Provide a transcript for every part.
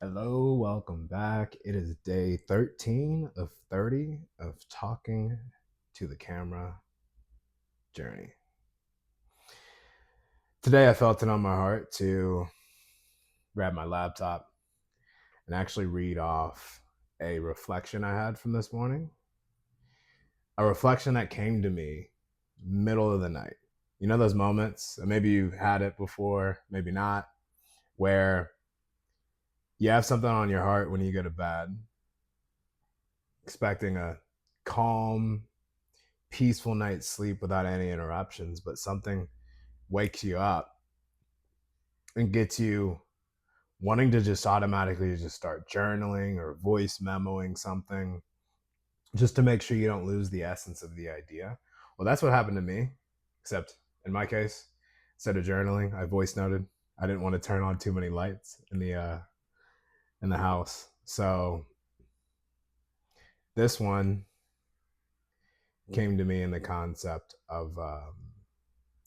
Hello, welcome back. It is day 13 of 30 of talking to the camera journey. Today I felt it on my heart to grab my laptop and actually read off a reflection I had from this morning. A reflection that came to me middle of the night. You know those moments, maybe you've had it before, maybe not, where you have something on your heart when you go to bed, expecting a calm, peaceful night's sleep without any interruptions, but something wakes you up and gets you wanting to just automatically just start journaling or voice memoing something just to make sure you don't lose the essence of the idea. Well, that's what happened to me, except in my case, instead of journaling, I voice noted. I didn't want to turn on too many lights in the house. So this one came to me in the concept of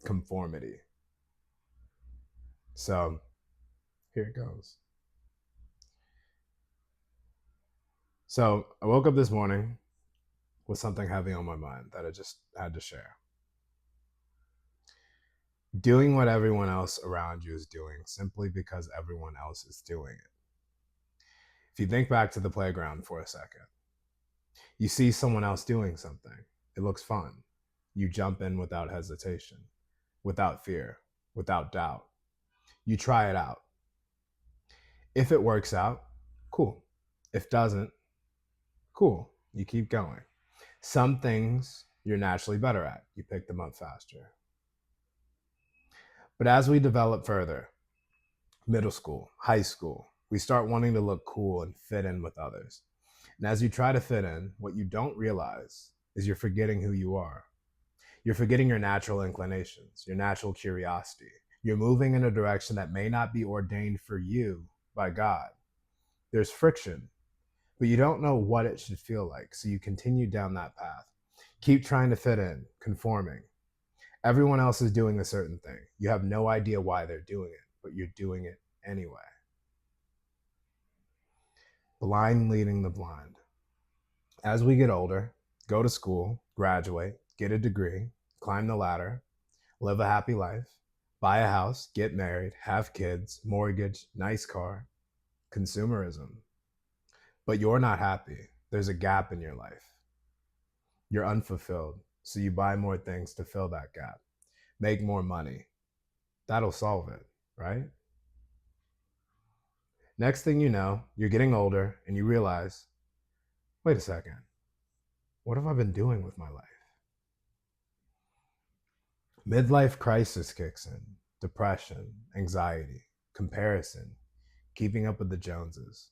conformity. So here it goes. So I woke up this morning with something heavy on my mind that I just had to share. Doing what everyone else around you is doing simply because everyone else is doing it. If you think back to the playground for a second, you see someone else doing something. It looks fun. You jump in without hesitation, without fear, without doubt. You try it out. If it works out, cool. If it doesn't, cool. You keep going. Some things you're naturally better at. You pick them up faster. But as we develop further, middle school, high school, we start wanting to look cool and fit in with others. And as you try to fit in, what you don't realize is you're forgetting who you are. You're forgetting your natural inclinations, your natural curiosity. You're moving in a direction that may not be ordained for you by God. There's friction, but you don't know what it should feel like. So you continue down that path. Keep trying to fit in, conforming. Everyone else is doing a certain thing. You have no idea why they're doing it, but you're doing it anyway. Blind leading the blind. As we get older, go to school, graduate, get a degree, climb the ladder, live a happy life, buy a house, get married, have kids, mortgage, nice car, consumerism. But you're not happy. There's a gap in your life. You're unfulfilled. So you buy more things to fill that gap, make more money. That'll solve it, right? Next thing you know, you're getting older and you realize, wait a second, what have I been doing with my life? Midlife crisis kicks in: depression, anxiety, comparison, keeping up with the Joneses.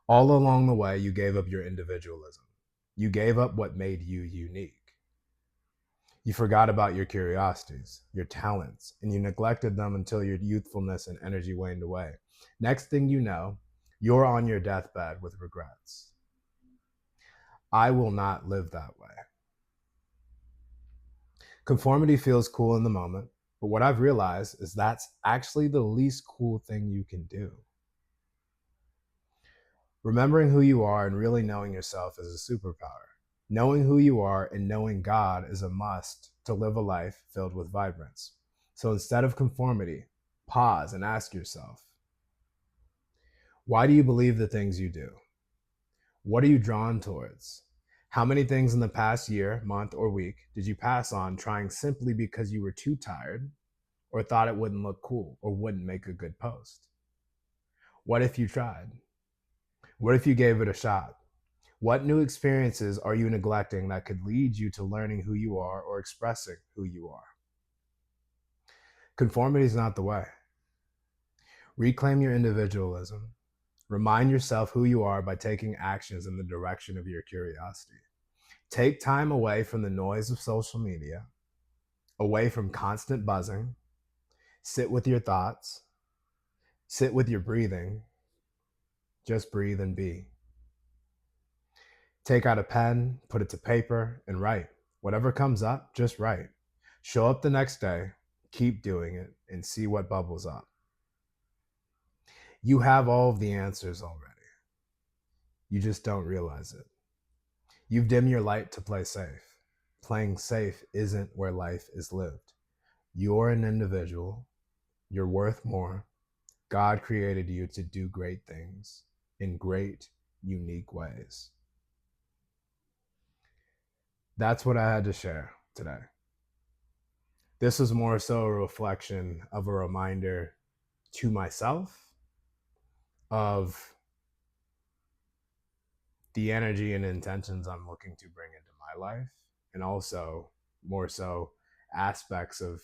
All along the way, you gave up your individualism. You gave up what made you unique. You forgot about your curiosities, your talents, and you neglected them until your youthfulness and energy waned away. Next thing you know, you're on your deathbed with regrets. I will not live that way. Conformity feels cool in the moment, but what I've realized is that's actually the least cool thing you can do. Remembering who you are and really knowing yourself is a superpower. Knowing who you are and knowing God is a must to live a life filled with vibrance. So instead of conformity, pause and ask yourself, why do you believe the things you do? What are you drawn towards? How many things in the past year, month, or week did you pass on trying simply because you were too tired or thought it wouldn't look cool or wouldn't make a good post? What if you tried? What if you gave it a shot? What new experiences are you neglecting that could lead you to learning who you are or expressing who you are? Conformity is not the way. Reclaim your individualism. Remind yourself who you are by taking actions in the direction of your curiosity. Take time away from the noise of social media, away from constant buzzing. Sit with your thoughts, sit with your breathing. Just breathe and be. Take out a pen, put it to paper, and write. Whatever comes up, just write. Show up the next day, keep doing it, and see what bubbles up. You have all of the answers already. You just don't realize it. You've dimmed your light to play safe. Playing safe isn't where life is lived. You're an individual. You're worth more. God created you to do great things in great, unique ways. That's what I had to share today. This was more so a reflection of a reminder to myself of the energy and intentions I'm looking to bring into my life, and also more so aspects of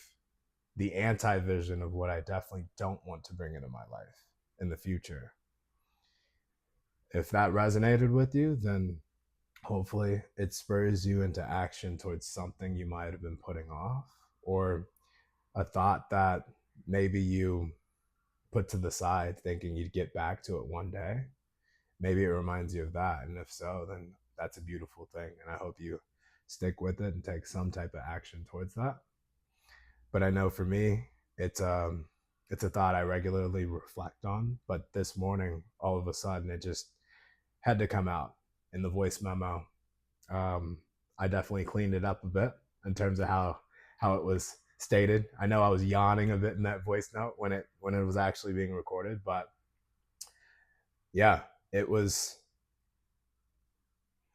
the anti-vision of what I definitely don't want to bring into my life in the future. If that resonated with you, then hopefully it spurs you into action towards something you might have been putting off, or a thought that maybe you put to the side thinking you'd get back to it one day. Maybe it reminds you of that. And if so, then that's a beautiful thing. And I hope you stick with it and take some type of action towards that. But I know for me, it's a thought I regularly reflect on. But this morning, all of a sudden, it just had to come out in the voice memo. I definitely cleaned it up a bit in terms of how it was stated. I know I was yawning a bit in that voice note when it was actually being recorded, but yeah, it was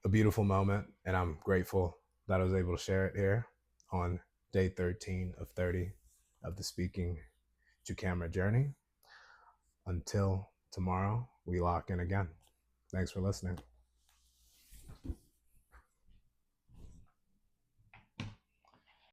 a beautiful moment, and I'm grateful that I was able to share it here on day 13 of 30 of the Speaking to Camera journey. Until tomorrow, we lock in again. Thanks for listening.